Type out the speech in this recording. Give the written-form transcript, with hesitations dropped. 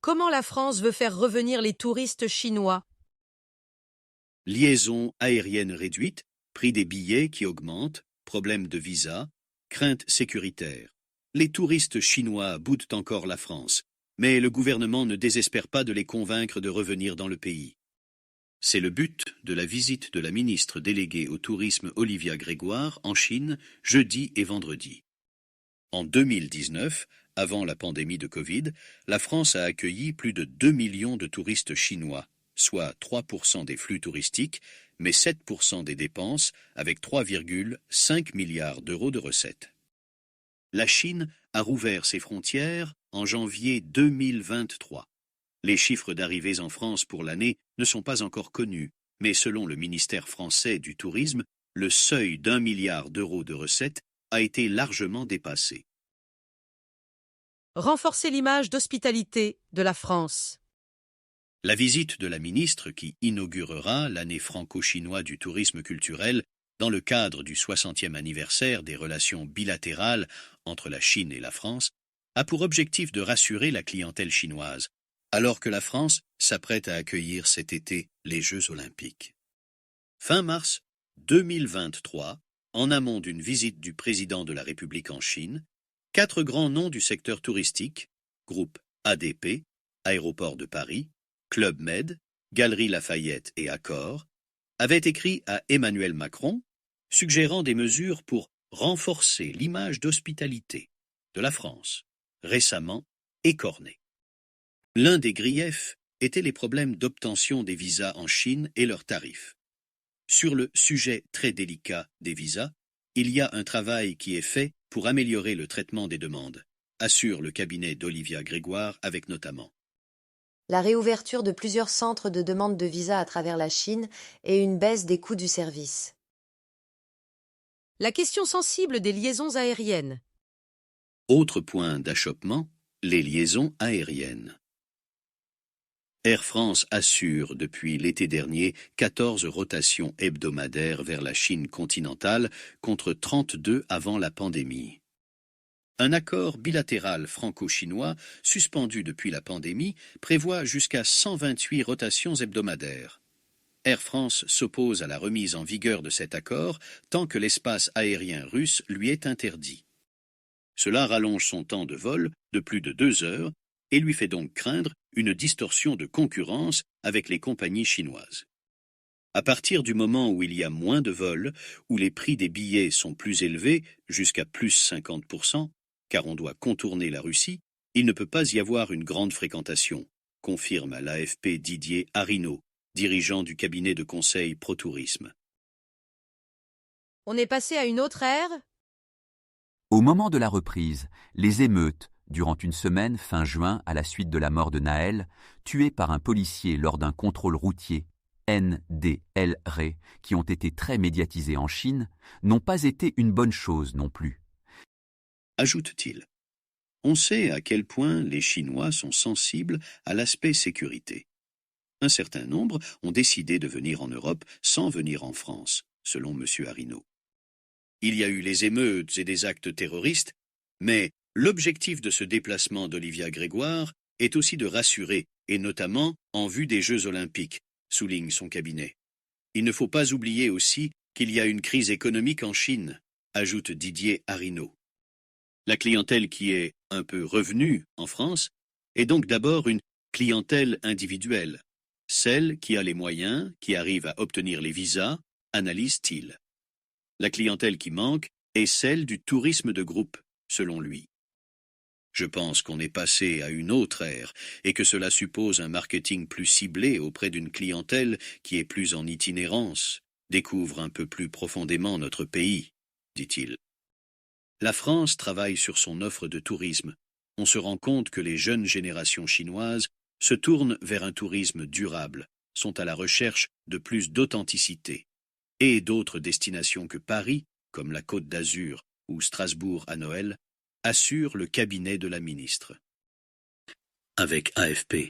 Comment la France veut faire revenir les touristes chinois? Liaison aérienne réduite, prix des billets qui augmente, problème de visa, crainte sécuritaire. Les touristes chinois boudent encore la France, mais le gouvernement ne désespère pas de les convaincre de revenir dans le pays. C'est le but de la visite de la ministre déléguée au tourisme Olivia Grégoire en Chine jeudi et vendredi. En 2019, avant la pandémie de Covid, la France a accueilli plus de 2 millions de touristes chinois, soit 3% des flux touristiques, mais 7% des dépenses, avec 3,5 milliards d'euros de recettes. La Chine a rouvert ses frontières en janvier 2023. Les chiffres d'arrivées en France pour l'année ne sont pas encore connus, mais selon le ministère français du Tourisme, le seuil d'1 milliard d'euros de recettes a été largement dépassé. Renforcer l'image d'hospitalité de la France. La visite de la ministre qui inaugurera l'année franco-chinoise du tourisme culturel dans le cadre du 60e anniversaire des relations bilatérales entre la Chine et la France a pour objectif de rassurer la clientèle chinoise, alors que la France s'apprête à accueillir cet été les Jeux olympiques. Fin mars 2023, en amont d'une visite du président de la République en Chine, 4 grands noms du secteur touristique, groupe ADP, Aéroport de Paris, Club Med, Galeries Lafayette et Accor, avaient écrit à Emmanuel Macron, suggérant des mesures pour renforcer l'image d'hospitalité de la France, récemment écornée. L'un des griefs était les problèmes d'obtention des visas en Chine et leurs tarifs. Sur le sujet très délicat des visas, il y a un travail qui est fait pour améliorer le traitement des demandes, assure le cabinet d'Olivia Grégoire avec notamment la réouverture de plusieurs centres de demande de visa à travers la Chine et une baisse des coûts du service. La question sensible des liaisons aériennes. Autre point d'achoppement, les liaisons aériennes. Air France assure depuis l'été dernier 14 rotations hebdomadaires vers la Chine continentale contre 32 avant la pandémie. Un accord bilatéral franco-chinois, suspendu depuis la pandémie, prévoit jusqu'à 128 rotations hebdomadaires. Air France s'oppose à la remise en vigueur de cet accord tant que l'espace aérien russe lui est interdit. Cela rallonge son temps de vol de plus de 2 heures et lui fait donc craindre une distorsion de concurrence avec les compagnies chinoises. À partir du moment où il y a moins de vols, où les prix des billets sont plus élevés, jusqu'à plus 50%, car on doit contourner la Russie, il ne peut pas y avoir une grande fréquentation, confirme à l'AFP Didier Arinaud, dirigeant du cabinet de conseil ProTourisme. On est passé à une autre ère? Au moment de la reprise, les émeutes, durant une semaine fin juin à la suite de la mort de Naël, tué par un policier lors d'un contrôle routier, NDLR, qui ont été très médiatisés en Chine, n'ont pas été une bonne chose non plus. Ajoute-t-il. On sait à quel point les Chinois sont sensibles à l'aspect sécurité. Un certain nombre ont décidé de venir en Europe sans venir en France, selon M. Arinaud. Il y a eu les émeutes et des actes terroristes, mais l'objectif de ce déplacement d'Olivia Grégoire est aussi de rassurer, et notamment en vue des Jeux olympiques, souligne son cabinet. Il ne faut pas oublier aussi qu'il y a une crise économique en Chine, ajoute Didier Arinaud. La clientèle qui est un peu revenue en France est donc d'abord une clientèle individuelle, celle qui a les moyens, qui arrive à obtenir les visas, analyse-t-il. La clientèle qui manque est celle du tourisme de groupe, selon lui. Je pense qu'on est passé à une autre ère et que cela suppose un marketing plus ciblé auprès d'une clientèle qui est plus en itinérance, découvre un peu plus profondément notre pays, dit-il. La France travaille sur son offre de tourisme. On se rend compte que les jeunes générations chinoises se tournent vers un tourisme durable, sont à la recherche de plus d'authenticité. Et d'autres destinations que Paris, comme la Côte d'Azur ou Strasbourg à Noël, assure le cabinet de la ministre. Avec AFP.